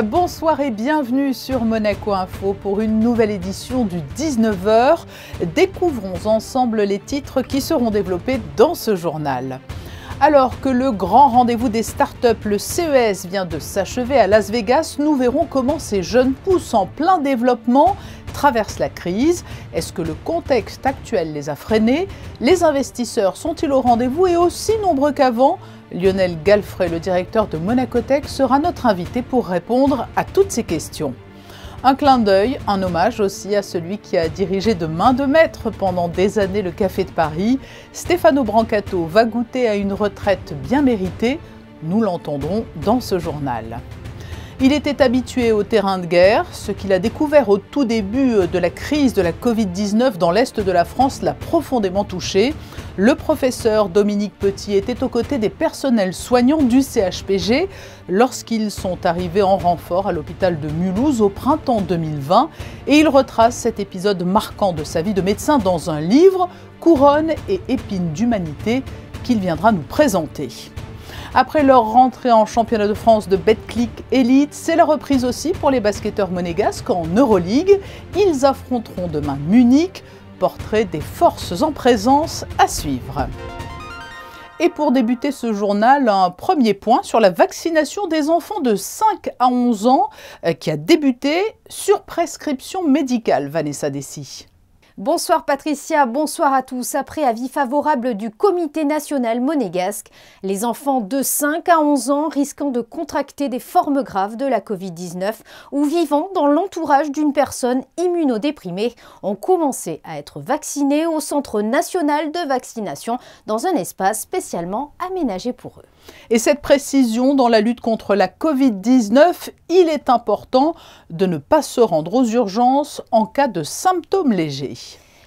Bonsoir et bienvenue sur Monaco Info pour une nouvelle édition du 19h. Découvrons ensemble les titres qui seront développés dans ce journal. Alors que le grand rendez-vous des startups, le CES, vient de s'achever à Las Vegas, nous verrons comment ces jeunes pousses en plein développement traversent la crise. Est-ce que le contexte actuel les a freinés? Les investisseurs sont-ils au rendez-vous et aussi nombreux qu'avant? Lionel Galfray, le directeur de Monacotech, sera notre invité pour répondre à toutes ces questions. Un clin d'œil, un hommage aussi à celui qui a dirigé de main de maître pendant des années le Café de Paris. Stefano Brancato va goûter à une retraite bien méritée. Nous l'entendrons dans ce journal. Il était habitué au terrain de guerre. Ce qu'il a découvert au tout début de la crise de la Covid-19 dans l'Est de la France l'a profondément touché. Le professeur Dominique Petit était aux côtés des personnels soignants du CHPG lorsqu'ils sont arrivés en renfort à l'hôpital de Mulhouse au printemps 2020. Et il retrace cet épisode marquant de sa vie de médecin dans un livre, Couronne et épines d'humanité, qu'il viendra nous présenter. Après leur rentrée en championnat de France de Betclic Elite, c'est la reprise aussi pour les basketteurs monégasques en Euroleague. Ils affronteront demain Munich. Portrait des forces en présence à suivre. Et pour débuter ce journal, un premier point sur la vaccination des enfants de 5 à 11 ans qui a débuté sur prescription médicale. Vanessa Dessy. Bonsoir Patricia, bonsoir à tous. Après avis favorable du Comité national monégasque, les enfants de 5 à 11 ans risquant de contracter des formes graves de la Covid-19 ou vivant dans l'entourage d'une personne immunodéprimée ont commencé à être vaccinés au Centre national de vaccination dans un espace spécialement aménagé pour eux. Et cette précision dans la lutte contre la Covid-19, il est important de ne pas se rendre aux urgences en cas de symptômes légers.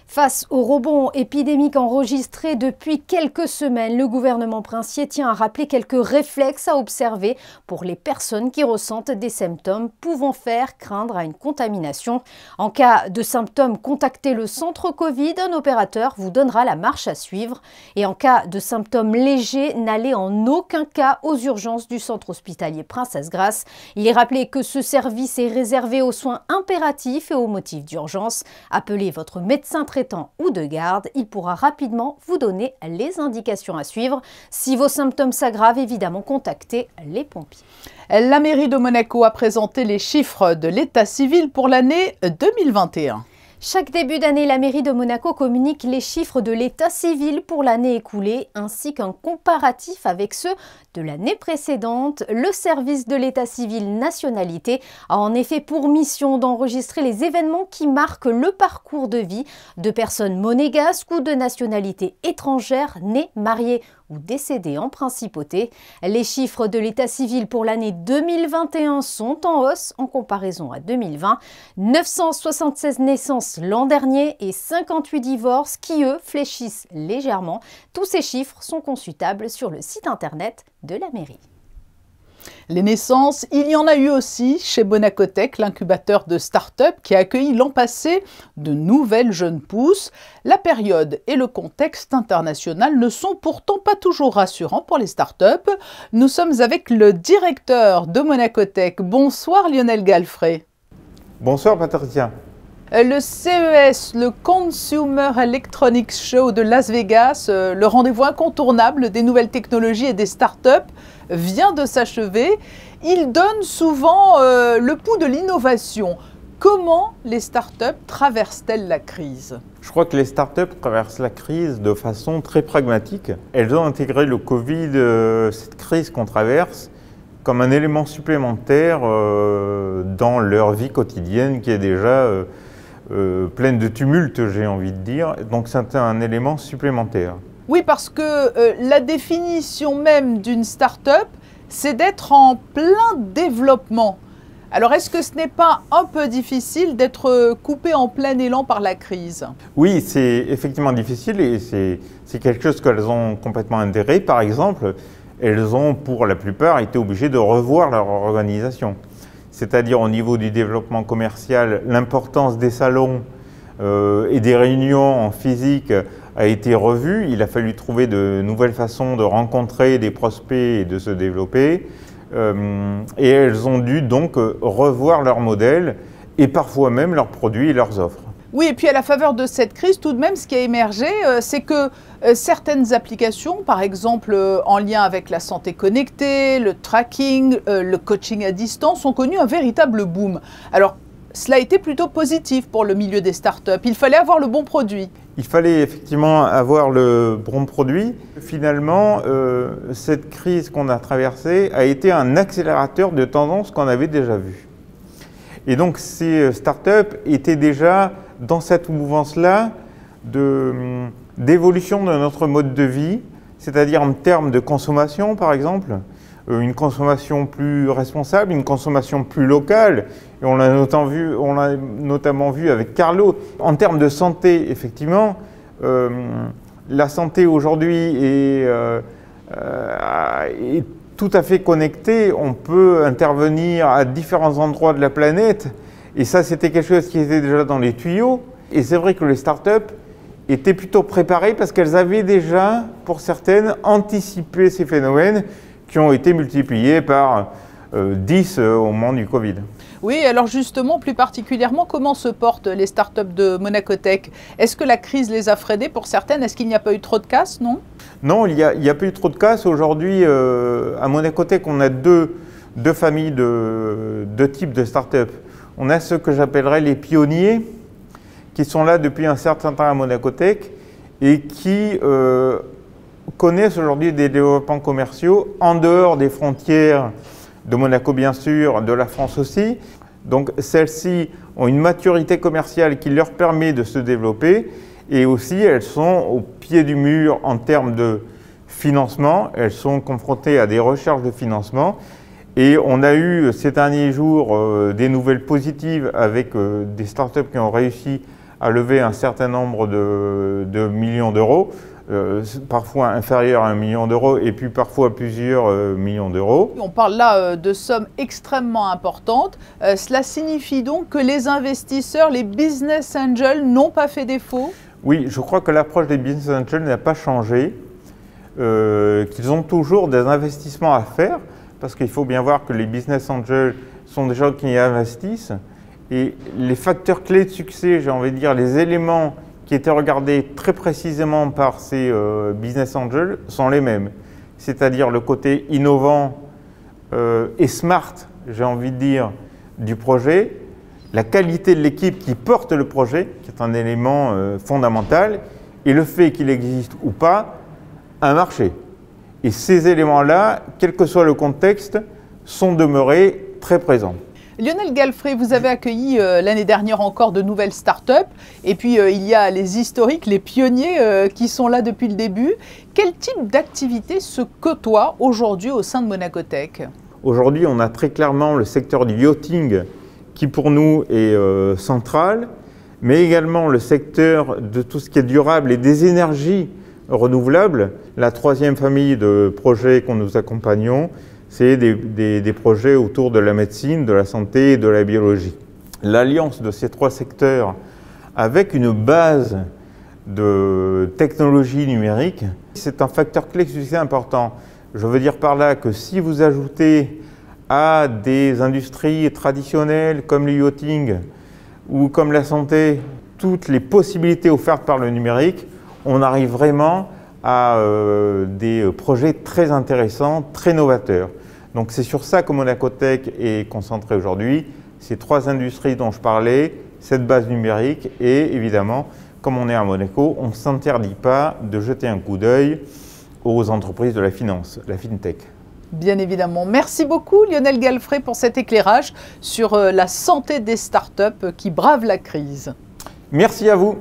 Face au rebond épidémique enregistré depuis quelques semaines, le gouvernement princier tient à rappeler quelques réflexes à observer pour les personnes qui ressentent des symptômes pouvant faire craindre à une contamination. En cas de symptômes, contactez le centre Covid, un opérateur vous donnera la marche à suivre. Et en cas de symptômes légers, n'allez en aucun cas aux urgences du centre hospitalier Princesse Grace. Il est rappelé que ce service est réservé aux soins impératifs et aux motifs d'urgence. Appelez votre médecin traitant ou de garde, il pourra rapidement vous donner les indications à suivre. Si vos symptômes s'aggravent, évidemment, contactez les pompiers. La mairie de Monaco a présenté les chiffres de l'état civil pour l'année 2021. Chaque début d'année, la mairie de Monaco communique les chiffres de l'état civil pour l'année écoulée ainsi qu'un comparatif avec ceux de l'année précédente. Le service de l'état civil nationalité a en effet pour mission d'enregistrer les événements qui marquent le parcours de vie de personnes monégasques ou de nationalité étrangère nées, mariées ou décédées en principauté. Les chiffres de l'état civil pour l'année 2021 sont en hausse en comparaison à 2020. 976 naissances l'an dernier et 58 divorces qui, eux, fléchissent légèrement. Tous ces chiffres sont consultables sur le site internet de la mairie. Les naissances, il y en a eu aussi chez Monacotech, l'incubateur de start-up qui a accueilli l'an passé de nouvelles jeunes pousses. La période et le contexte international ne sont pourtant pas toujours rassurants pour les start-up. Nous sommes avec le directeur de Monacotech. Bonsoir Lionel Galfray. Bonsoir Patricia. Le CES, le Consumer Electronics Show de Las Vegas, le rendez-vous incontournable des nouvelles technologies et des startups, vient de s'achever. Il donne souvent le pouls de l'innovation. Comment les startups traversent-elles la crise? Je crois que les startups traversent la crise de façon très pragmatique. Elles ont intégré le Covid, cette crise qu'on traverse, comme un élément supplémentaire dans leur vie quotidienne qui est déjà pleine de tumulte, j'ai envie de dire. Donc c'est un élément supplémentaire. Oui, parce que la définition même d'une start-up, c'est d'être en plein développement. Alors, est-ce que ce n'est pas un peu difficile d'être coupé en plein élan par la crise? Oui, c'est effectivement difficile et c'est quelque chose qu'elles ont complètement intégré. Par exemple, elles ont pour la plupart été obligées de revoir leur organisation. C'est-à-dire au niveau du développement commercial, l'importance des salons et des réunions en physique a été revue. Il a fallu trouver de nouvelles façons de rencontrer des prospects et de se développer. Et elles ont dû donc revoir leur modèle et parfois même leurs produits et leurs offres. Oui, et puis à la faveur de cette crise, tout de même, ce qui a émergé, c'est que certaines applications, par exemple en lien avec la santé connectée, le tracking, le coaching à distance, ont connu un véritable boom. Alors, cela a été plutôt positif pour le milieu des startups. Il fallait avoir le bon produit. Il fallait effectivement avoir le bon produit. Finalement, cette crise qu'on a traversée a été un accélérateur de tendances qu'on avait déjà vues. Et donc, ces startups étaient déjà dans cette mouvance-là d'évolution de notre mode de vie, c'est-à-dire en termes de consommation, par exemple, une consommation plus responsable, une consommation plus locale. Et on l'a notamment vu avec Carlo. En termes de santé, effectivement, la santé aujourd'hui est tout à fait connectée. On peut intervenir à différents endroits de la planète. Et ça, c'était quelque chose qui était déjà dans les tuyaux. Et c'est vrai que les startups étaient plutôt préparées parce qu'elles avaient déjà, pour certaines, anticipé ces phénomènes qui ont été multipliés par 10 au moment du Covid. Oui, alors justement, plus particulièrement, comment se portent les startups de Monaco Tech? Est-ce que la crise les a freinées pour certaines? Est-ce qu'il n'y a pas eu trop de casse, non? Non, il n'y a pas eu trop de casse. Aujourd'hui, à Monaco Tech, on a deux familles, deux types de startups. On a ceux que j'appellerais les pionniers, qui sont là depuis un certain temps à Monaco Tech et qui connaissent aujourd'hui des développements commerciaux en dehors des frontières de Monaco bien sûr, de la France aussi. Donc celles-ci ont une maturité commerciale qui leur permet de se développer et aussi elles sont au pied du mur en termes de financement. Elles sont confrontées à des recherches de financement. Et on a eu ces derniers jours des nouvelles positives avec des startups qui ont réussi à lever un certain nombre de millions d'euros, parfois inférieurs à 1 million d'euros et puis parfois plusieurs millions d'euros. On parle là de sommes extrêmement importantes. Cela signifie donc que les investisseurs, les business angels n'ont pas fait défaut? Oui, je crois que l'approche des business angels n'a pas changé, qu'ils ont toujours des investissements à faire. Parce qu'il faut bien voir que les business angels sont des gens qui investissent et les facteurs clés de succès, j'ai envie de dire, les éléments qui étaient regardés très précisément par ces business angels sont les mêmes. C'est-à-dire le côté innovant et smart, j'ai envie de dire, du projet, la qualité de l'équipe qui porte le projet, qui est un élément fondamental, et le fait qu'il existe ou pas, un marché. Et ces éléments-là, quel que soit le contexte, sont demeurés très présents. Lionel Galfré, vous avez accueilli l'année dernière encore de nouvelles startups. Et puis il y a les historiques, les pionniers qui sont là depuis le début. Quel type d'activité se côtoie aujourd'hui au sein de Monaco Tech? Aujourd'hui, on a très clairement le secteur du yachting qui pour nous est central, mais également le secteur de tout ce qui est durable et des énergies renouvelables. La troisième famille de projets qu'on nous accompagnons, c'est des projets autour de la médecine, de la santé et de la biologie. L'alliance de ces trois secteurs avec une base de technologie numérique, c'est un facteur clé de succès important. Je veux dire par là que si vous ajoutez à des industries traditionnelles comme le yachting ou comme la santé, toutes les possibilités offertes par le numérique, on arrive vraiment à des projets très intéressants, très novateurs. Donc c'est sur ça que Monaco Tech est concentré aujourd'hui. Ces trois industries dont je parlais, cette base numérique et évidemment, comme on est à Monaco, on ne s'interdit pas de jeter un coup d'œil aux entreprises de la finance, la FinTech. Bien évidemment. Merci beaucoup Lionel Galfré pour cet éclairage sur la santé des startups qui bravent la crise. Merci à vous.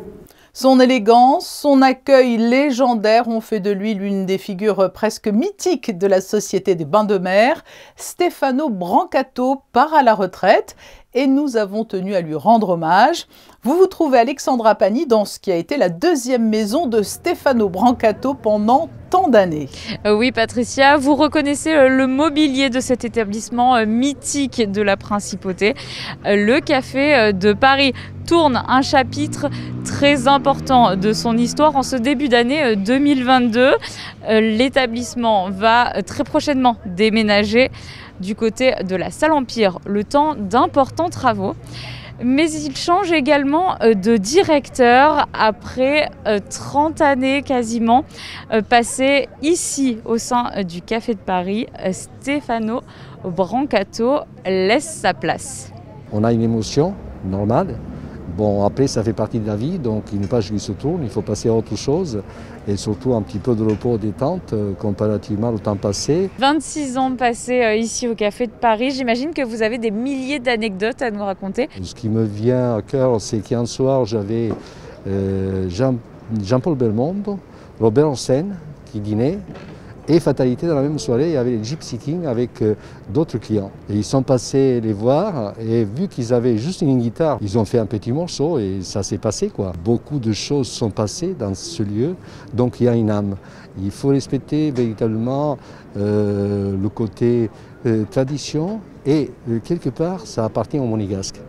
Son élégance, son accueil légendaire ont fait de lui l'une des figures presque mythiques de la société des bains de mer. Stefano Brancato part à la retraite et nous avons tenu à lui rendre hommage. Vous vous trouvez Alexandra Pani dans ce qui a été la deuxième maison de Stefano Brancato pendant tant d'années. Oui Patricia, vous reconnaissez le mobilier de cet établissement mythique de la Principauté. Le Café de Paris tourne un chapitre très important de son histoire en ce début d'année 2022. L'établissement va très prochainement déménager du côté de la Salle Empire, le temps d'importants travaux. Mais il change également de directeur après 30 années quasiment passées ici au sein du Café de Paris. Stefano Brancato laisse sa place. On a une émotion normale. Bon, après, ça fait partie de la vie, donc une page qui se tourne, il faut passer à autre chose. Et surtout un petit peu de repos, détente, comparativement au temps passé. 26 ans passés ici au Café de Paris. J'imagine que vous avez des milliers d'anecdotes à nous raconter. Ce qui me vient à cœur, c'est qu'un soir, j'avais Jean-Paul Belmondo, Robert Hossein qui dînaient. Et fatalité, dans la même soirée, il y avait Gypsy King avec d'autres clients. Et ils sont passés les voir et vu qu'ils avaient juste une guitare, ils ont fait un petit morceau et ça s'est passé, quoi. Beaucoup de choses sont passées dans ce lieu, donc il y a une âme. Il faut respecter véritablement le côté tradition et quelque part, ça appartient aux Monégasques.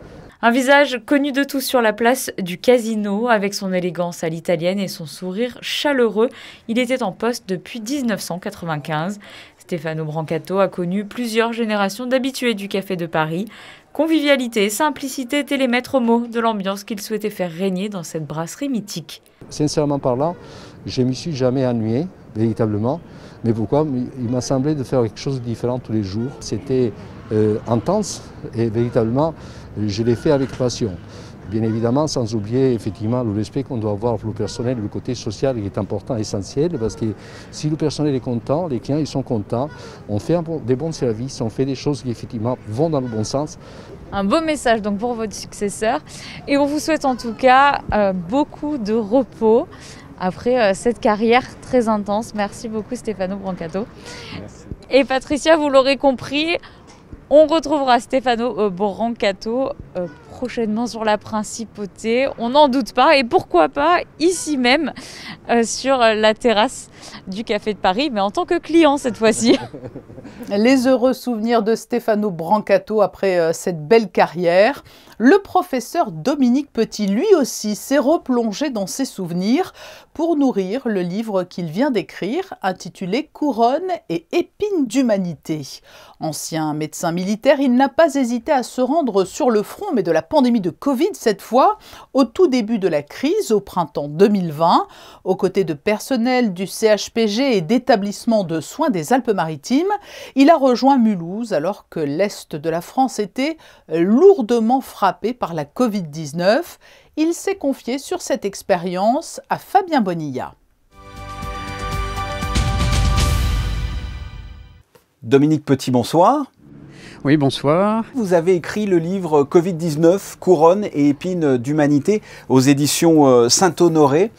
Un visage connu de tous sur la place du Casino, avec son élégance à l'italienne et son sourire chaleureux. Il était en poste depuis 1995. Stefano Brancato a connu plusieurs générations d'habitués du Café de Paris. Convivialité et simplicité étaient les maîtres mots de l'ambiance qu'il souhaitait faire régner dans cette brasserie mythique. Sincèrement parlant, je ne m'y suis jamais ennuyé, véritablement. Mais pourquoi? Il m'a semblé de faire quelque chose de différent tous les jours. C'était intense et véritablement, je l'ai fait avec passion. Bien évidemment, sans oublier effectivement le respect qu'on doit avoir pour le personnel, le côté social qui est important, essentiel, parce que si le personnel est content, les clients ils sont contents, on fait des bons services, on fait des choses qui effectivement vont dans le bon sens. Un beau message donc pour votre successeur et on vous souhaite en tout cas beaucoup de repos après cette carrière très intense. Merci beaucoup Stefano Brancato. Merci. Et Patricia, vous l'aurez compris, on retrouvera Stefano Brancato prochainement sur la Principauté, on n'en doute pas, et pourquoi pas ici même sur la terrasse du Café de Paris, mais en tant que client cette fois-ci. Les heureux souvenirs de Stefano Brancato après cette belle carrière. Le professeur Dominique Petit, lui aussi, s'est replongé dans ses souvenirs pour nourrir le livre qu'il vient d'écrire, intitulé « Couronne et épines d'humanité ». Ancien médecin militaire, il n'a pas hésité à se rendre sur le front, mais de la pandémie de Covid cette fois, au tout début de la crise, au printemps 2020, aux côtés de personnel du CHPG et d'établissements de soins des Alpes-Maritimes. Il a rejoint Mulhouse alors que l'Est de la France était lourdement frappé par la Covid-19. Il s'est confié sur cette expérience à Fabien Bonilla. Dominique Petit, bonsoir. Oui, bonsoir. Vous avez écrit le livre Covid-19, Couronne et épines d'humanité aux éditions Saint-Honoré.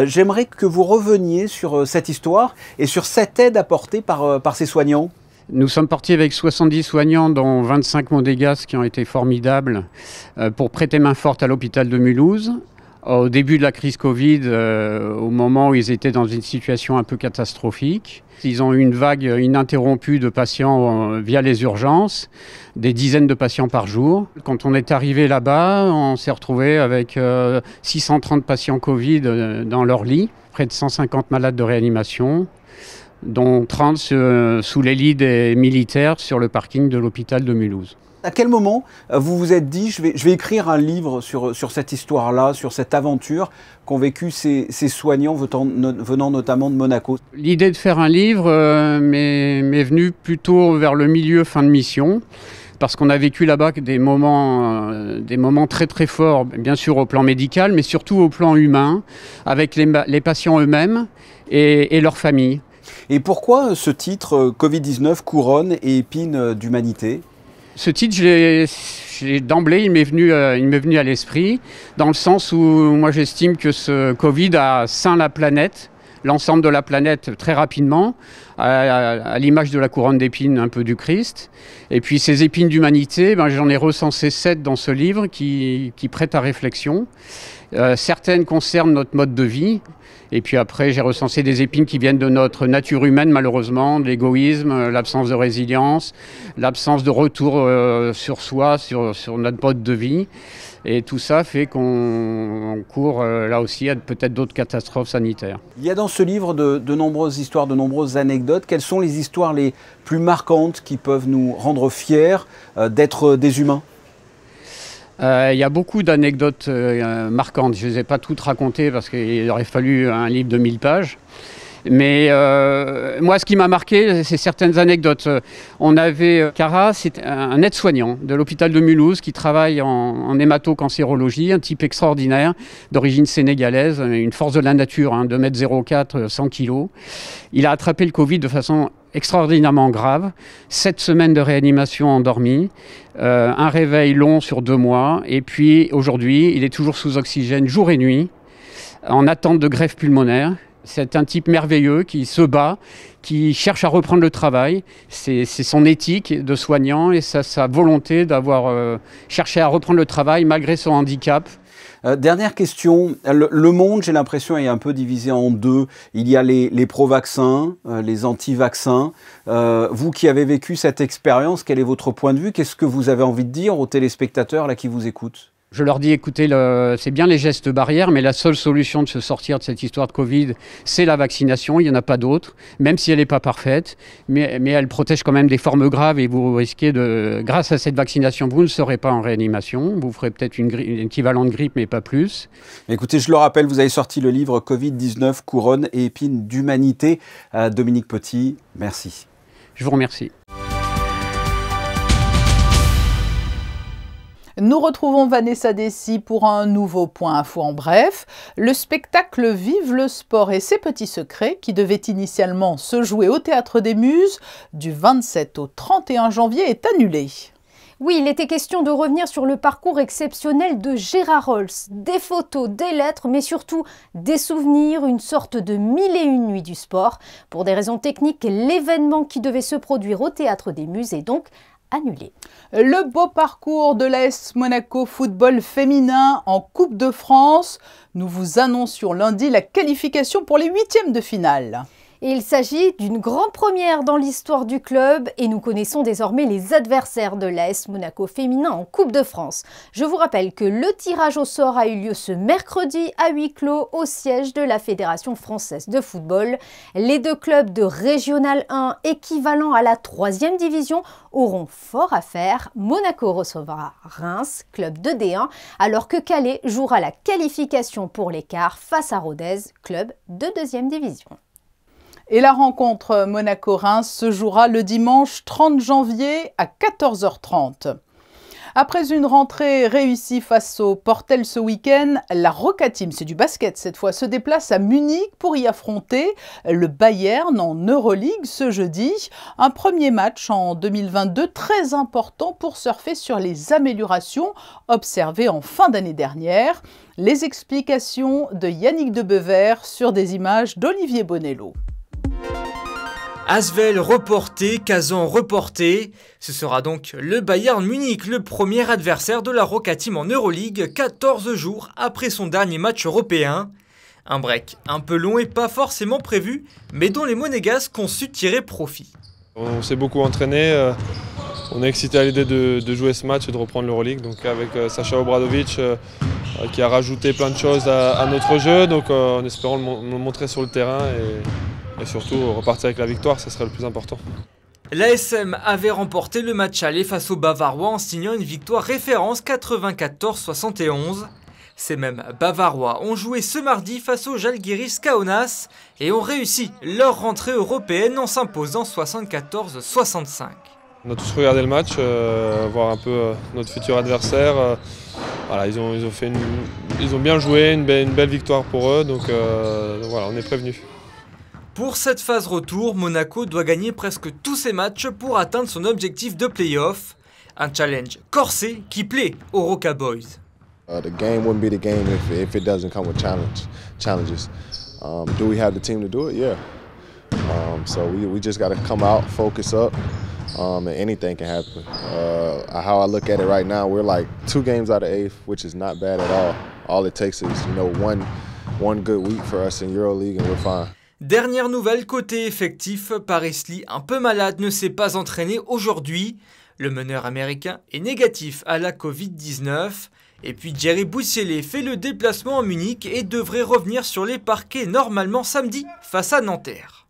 J'aimerais que vous reveniez sur cette histoire et sur cette aide apportée par ces soignants. Nous sommes partis avec 70 soignants, dont 25 monégasques qui ont été formidables, pour prêter main forte à l'hôpital de Mulhouse. Au début de la crise Covid, au moment où ils étaient dans une situation un peu catastrophique, ils ont eu une vague ininterrompue de patients via les urgences, des dizaines de patients par jour. Quand on est arrivé là-bas, on s'est retrouvé avec 630 patients Covid dans leur lit, près de 150 malades de réanimation, dont 30 sous les lits des militaires sur le parking de l'hôpital de Mulhouse. À quel moment vous vous êtes dit je vais écrire un livre sur cette histoire-là, sur cette aventure qu'ont vécu ces soignants venant notamment de Monaco? L'idée de faire un livre m'est venue plutôt vers le milieu-fin de mission, parce qu'on a vécu là-bas des moments très très forts, bien sûr au plan médical, mais surtout au plan humain, avec les patients eux-mêmes et leurs familles. Et pourquoi ce titre Covid-19, couronne et épines d'humanité? Ce titre, d'emblée, il m'est venu à l'esprit, dans le sens où moi j'estime que ce Covid a ceint la planète, l'ensemble de la planète très rapidement, à l'image de la couronne d'épines un peu du Christ. Et puis ces épines d'humanité, j'en ai recensé 7 dans ce livre qui prêtent à réflexion. Certaines concernent notre mode de vie. Et puis après, j'ai recensé des épines qui viennent de notre nature humaine, malheureusement, de l'égoïsme, l'absence de résilience, l'absence de retour sur soi, sur notre mode de vie. Et tout ça fait qu'on court là aussi à peut-être d'autres catastrophes sanitaires. Il y a dans ce livre de nombreuses histoires, de nombreuses anecdotes. anecdotes. Quelles sont les histoires les plus marquantes qui peuvent nous rendre fiers d'être des humains ? Il y a beaucoup d'anecdotes marquantes. Je ne les ai pas toutes racontées parce qu'il aurait fallu un livre de 1000 pages. Mais moi, ce qui m'a marqué, c'est certaines anecdotes. On avait Cara, c'est un aide-soignant de l'hôpital de Mulhouse qui travaille en hémato-cancérologie, un type extraordinaire, d'origine sénégalaise, une force de la nature, 2,04 m, 100 kg. Il a attrapé le Covid de façon extraordinairement grave, 7 semaines de réanimation endormie, un réveil long sur 2 mois, et puis aujourd'hui, il est toujours sous oxygène jour et nuit, en attente de greffe pulmonaire. C'est un type merveilleux qui se bat, qui cherche à reprendre le travail. C'est son éthique de soignant et sa volonté d'avoir cherché à reprendre le travail malgré son handicap. Dernière question, le monde, j'ai l'impression, est un peu divisé en deux. Il y a les pro-vaccins, les anti-vaccins. Vous qui avez vécu cette expérience, quel est votre point de vue? Qu'est-ce que vous avez envie de dire aux téléspectateurs là, qui vous écoutent? Je leur dis, écoutez, c'est bien les gestes barrières, mais la seule solution de se sortir de cette histoire de Covid, c'est la vaccination. Il n'y en a pas d'autre, même si elle n'est pas parfaite. Mais elle protège quand même des formes graves et vous risquez grâce à cette vaccination, vous ne serez pas en réanimation. Vous ferez peut-être une équivalent de grippe, mais pas plus. Écoutez, je le rappelle, vous avez sorti le livre Covid-19, couronne et épine d'humanité. Dominique Petit, merci. Je vous remercie. Nous retrouvons Vanessa Dessy pour un nouveau point info en bref. Le spectacle Vive le sport et ses petits secrets, qui devait initialement se jouer au Théâtre des Muses, du 27 au 31 janvier, est annulé. Oui, il était question de revenir sur le parcours exceptionnel de Gérard Holz. Des photos, des lettres, mais surtout des souvenirs, une sorte de 1001 nuits du sport. Pour des raisons techniques, l'événement qui devait se produire au Théâtre des Muses est donc annulé. Le beau parcours de l'AS Monaco football féminin en Coupe de France. Nous vous annoncions lundi la qualification pour les 8e de finale. Et il s'agit d'une grande première dans l'histoire du club et nous connaissons désormais les adversaires de l'AS Monaco féminin en Coupe de France. Je vous rappelle que le tirage au sort a eu lieu ce mercredi à huis clos au siège de la Fédération française de football. Les deux clubs de Régional 1 équivalent à la 3e division auront fort à faire. Monaco recevra Reims, club de D1, alors que Calais jouera la qualification pour les quarts face à Rodez, club de 2e division. Et la rencontre Monaco-Reims se jouera le dimanche 30 janvier à 14h30. Après une rentrée réussie face au Portel ce week-end, la Roca Team, c'est du basket cette fois, se déplace à Munich pour y affronter le Bayern en Euroleague ce jeudi. Un premier match en 2022 très important pour surfer sur les améliorations observées en fin d'année dernière. Les explications de Yannick Debever sur des images d'Olivier Bonello. Asvel reporté, Kazan reporté. Ce sera donc le Bayern Munich, le premier adversaire de la Roca Team en Euroleague, 14 jours après son dernier match européen. Un break un peu long et pas forcément prévu, mais dont les Monégasques ont su tirer profit. On s'est beaucoup entraîné, on est excité à l'idée de jouer ce match et de reprendre l'Euroleague. Donc avec Sacha Obradovic qui a rajouté plein de choses à notre jeu, donc en espérant le montrer sur le terrain et surtout repartir avec la victoire, ça serait le plus important. L'ASM avait remporté le match aller face aux Bavarois en signant une victoire référence 94-71. Ces mêmes Bavarois ont joué ce mardi face aux Žalgiris Kaunas et ont réussi leur rentrée européenne en s'imposant 74-65. On a tous regardé le match, voir un peu notre futur adversaire. Voilà, ils ont bien joué, une belle victoire pour eux, donc voilà, on est prévenus. Pour cette phase retour, Monaco doit gagner presque tous ses matchs pour atteindre son objectif de play-off. Un challenge corsé qui plaît aux Roca Boys. The game wouldn't be the game if it doesn't come with challenges. Do we have the team to do it? Yeah. So we just got to come out, focus up, and anything can happen. How I look at it right now, we're like 2 games out of 8, which is not bad at all. All it takes is one good week for us in EuroLeague and we're fine. Dernière nouvelle côté effectif, Paris Lee, un peu malade, ne s'est pas entraîné aujourd'hui. Le meneur américain est négatif à la Covid-19. Et puis Jerry Boussielé fait le déplacement en Munich et devrait revenir sur les parquets normalement samedi face à Nanterre.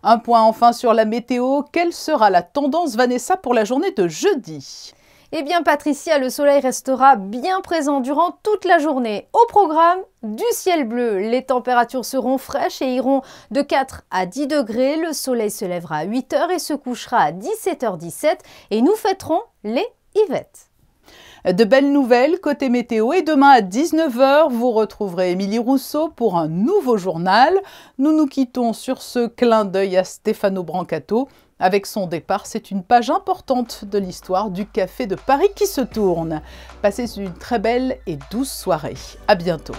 Un point enfin sur la météo. Quelle sera la tendance, Vanessa, pour la journée de jeudi ? Eh bien Patricia, le soleil restera bien présent durant toute la journée. Au programme, du ciel bleu. Les températures seront fraîches et iront de 4 à 10 degrés. Le soleil se lèvera à 8h et se couchera à 17h17. Et nous fêterons les Yvette. De belles nouvelles côté météo et demain à 19h, vous retrouverez Émilie Rousseau pour un nouveau journal. Nous nous quittons sur ce clin d'œil à Stefano Brancato. Avec son départ, c'est une page importante de l'histoire du Café de Paris qui se tourne. Passez une très belle et douce soirée. À bientôt.